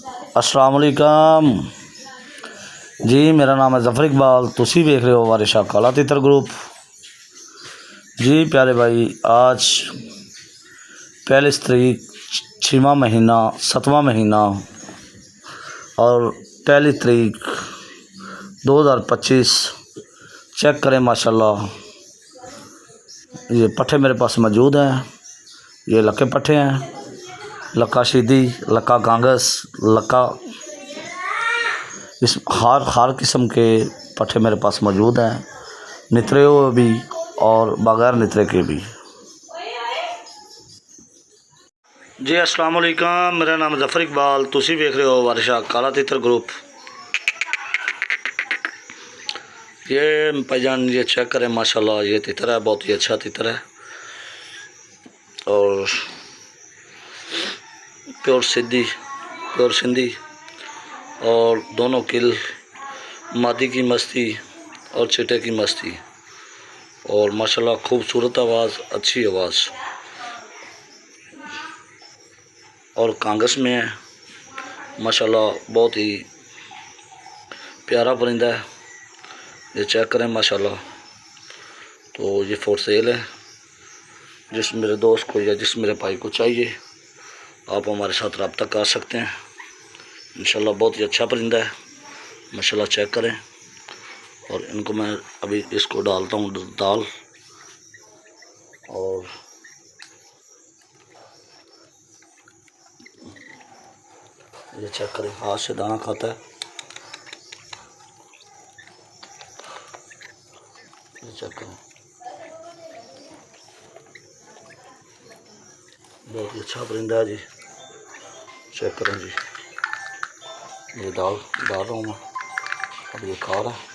अस्सलाम वालेकुम जी, मेरा नाम है जफर इकबाल। तुसी देख रहे हो वारिशा काला तितर ग्रुप। जी प्यारे भाई, आज 41 तारीख 6वां महीना 7वां महीना और 41 तारीख 2025। चेक करें माशाल्लाह, ये पट्ठे मेरे पास मौजूद हैं। ये लक्के पट्ठे हैं, लक्का शीदी, लक्का कांगस, लक्का, इस हर किस्म के पट्ठे मेरे पास मौजूद हैं, नितरे हुए भी और बगैर नितरे के भी। जी अस्सलाम वालेकुम, मेरा नाम जफर इकबाल। तुसी देख रहे हो वारिशा काला तितर ग्रुप। ये भाईजान ये चेक करें माशाल्लाह, ये तितर है, बहुत ही अच्छा तितर है और प्योर सिंधी और दोनों किल, मादी की मस्ती और चिटे की मस्ती और माशाल्लाह खूबसूरत आवाज़, अच्छी आवाज़ और कांगस में है माशाल्लाह। बहुत ही प्यारा परिंदा है, ये चेक करें माशाल्लाह। तो ये फॉर सेल है, जिस मेरे दोस्त को या जिस मेरे भाई को चाहिए आप हमारे साथ रब्ता कर सकते हैं इंशाल्लाह। बहुत ही अच्छा परिंदा है माशाल्लाह, चेक करें। और इनको मैं अभी इसको डालता हूँ दाल, और ये चेक करें, हाथ से दाना खाता है। ये चेक करें, बहुत ही अच्छा परिंदा है जी। चेक करें जी, ये डाल रहा हूँ मैं, अब ये खा रहा है।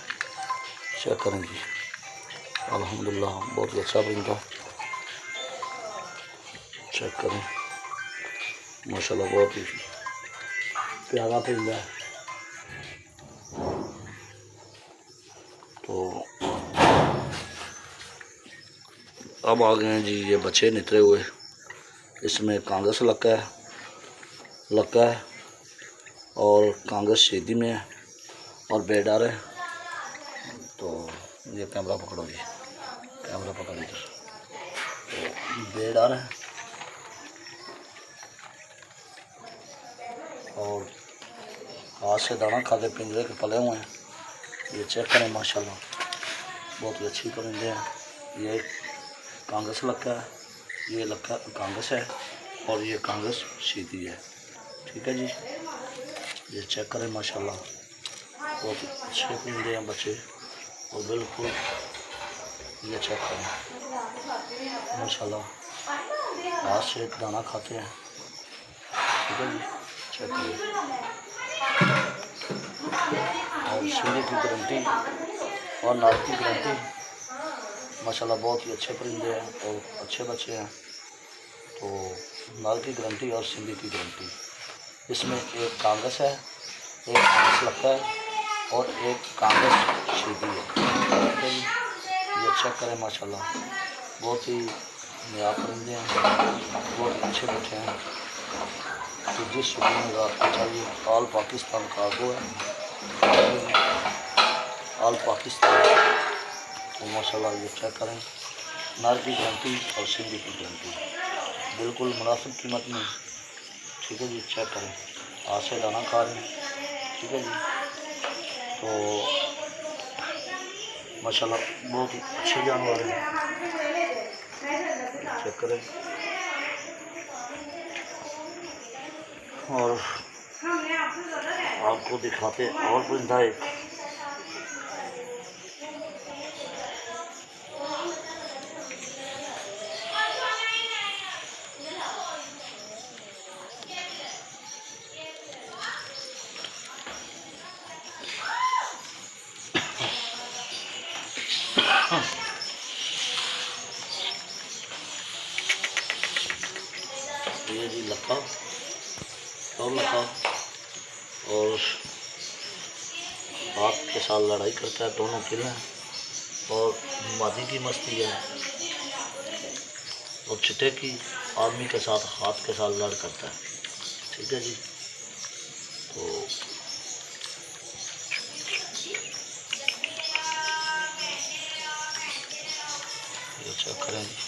चेक करें जी, अल्हम्दुलिल्लाह बहुत ही अच्छा परिंदा। चेक करें माशाल्लाह, बहुत ही प्यारा परिंदा है। तो अब आ गए हैं जी ये बच्चे नितरे हुए। इसमें कांगस लक्का है और कांगस शीदी में है और बेडार है। तो ये कैमरा पकड़ो जी, कैमरा पकड़ इधर। तो बेडार है और हाथ से दाना खाते, पिंजरे के पले हुए हैं। ये चेक करें माशाल्लाह, बहुत ही अच्छी परिंदे हैं। ये कांगस लक्का है, ये लक्का कांगस है और ये कांगस शीदी है। ठीक है जी, ये चेक करें माशाल्लाह, बहुत अच्छे परिंदे हैं बच्चे और बिल्कुल। ये चेक करें माशाल्लाह, हाथ से दाना खाते हैं। ठीक है जी, चेक करें। और सिंधी की गारंटी और नाल की गारंटी माशाल्लाह, बहुत ही अच्छे परिंदे हैं और अच्छे बच्चे हैं। तो नाल की गारंटी और सिंधी की गारंटी। इसमें एक कांगस है, एक कांगस लक्का है और एक कांगस शीदी है। ठीक है जी, ये चेक करें माशाल्लाह, बहुत ही नया परिंदे हैं, बहुत अच्छे बच्चे हैं। तो जिस शौकीन में आपको चाहिए, ऑल पाकिस्तान कार्गो है, ऑल पाकिस्तान। तो माशाल्लाह ये चेक करें, नार की गारंटी और सिंधी की गारंटी, बिल्कुल मुनासिब कीमत में। ठीक है जी, चेक करें, हाथ से दाना खा रहे हैं। ठीक है जी, तो माशाल्लाह बहुत ही अच्छे जानवर हैं। चेक करें और आपको दिखाते और परिंदा एक। ये जी लक्का और लक्का और हाथ के साथ लड़ाई करता है, दोनों किल हैं और मादी की मस्ती है और चिट्टे की आदमी के साथ हाथ के साथ लड़ करता है। ठीक है जी, चेक करें जी।